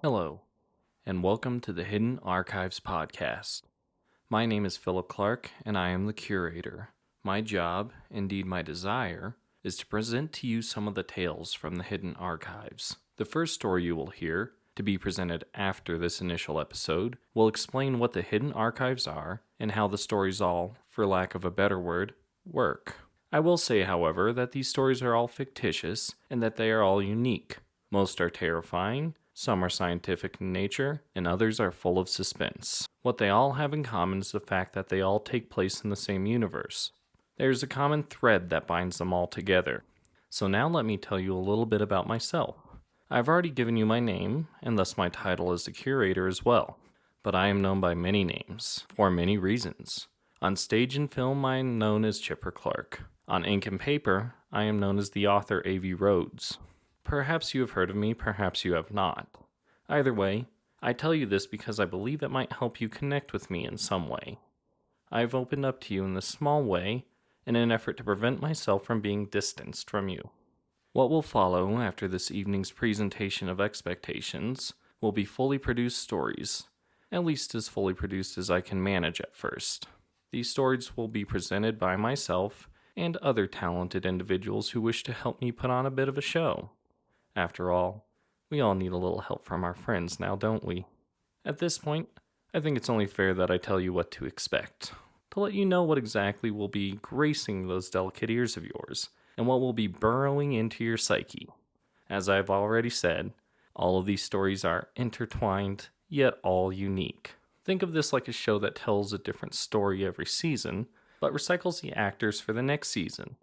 Hello, and welcome to the Hidden Archives podcast. My name is Philip Clark, and I am the curator. My job, indeed my desire, is to present to you some of the tales from the Hidden Archives. The first story you will hear, to be presented after this initial episode, will explain what the Hidden Archives are and how the stories all, for lack of a better word, work. I will say, however, that these stories are all fictitious and that they are all unique. Most are terrifying, some are scientific in nature, and others are full of suspense. What they all have in common is the fact that they all take place in the same universe. There is a common thread that binds them all together. So now let me tell you a little bit about myself. I've already given you my name, and thus my title as the curator as well. But I am known by many names, for many reasons. On stage and film, I am known as Chipper Clark. On ink and paper, I am known as the author A.V. Rhodes. Perhaps you have heard of me, perhaps you have not. Either way, I tell you this because I believe it might help you connect with me in some way. I have opened up to you in this small way in an effort to prevent myself from being distanced from you. What will follow after this evening's presentation of expectations will be fully produced stories, at least as fully produced as I can manage at first. These stories will be presented by myself and other talented individuals who wish to help me put on a bit of a show. After all, we all need a little help from our friends now, don't we? At this point, I think it's only fair that I tell you what to expect, to let you know what exactly will be gracing those delicate ears of yours, and what will be burrowing into your psyche. As I've already said, all of these stories are intertwined, yet all unique. Think of this like a show that tells a different story every season, but recycles the actors for the next season.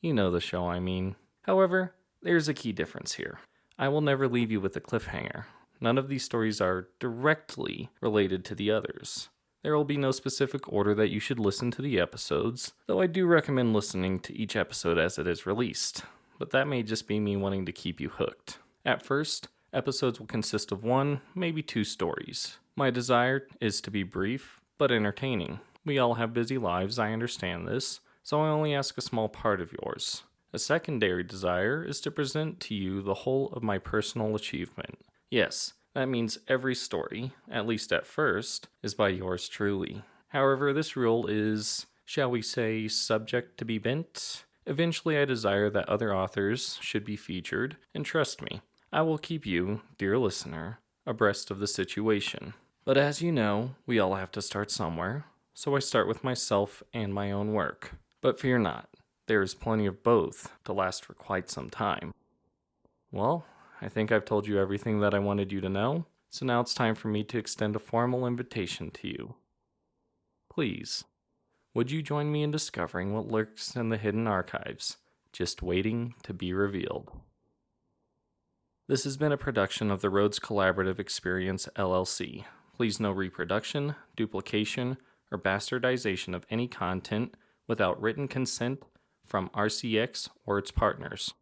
You know the show I mean. However, there's a key difference here. I will never leave you with a cliffhanger. None of these stories are directly related to the others. There will be no specific order that you should listen to the episodes, though I do recommend listening to each episode as it is released. But that may just be me wanting to keep you hooked. At first, episodes will consist of one, maybe two stories. My desire is to be brief, but entertaining. We all have busy lives, I understand this, so I only ask a small part of yours. A secondary desire is to present to you the whole of my personal achievement. Yes, that means every story, at least at first, is by yours truly. However, this rule is, shall we say, subject to be bent. Eventually, I desire that other authors should be featured, and trust me, I will keep you, dear listener, abreast of the situation. But as you know, we all have to start somewhere, so I start with myself and my own work. But fear not. There is plenty of both to last for quite some time. Well, I think I've told you everything that I wanted you to know, so now it's time for me to extend a formal invitation to you. Please, would you join me in discovering what lurks in the hidden archives, just waiting to be revealed? This has been a production of the Rhodes Collaborative Experience, LLC. Please no reproduction, duplication, or bastardization of any content without written consent from RCX or its partners.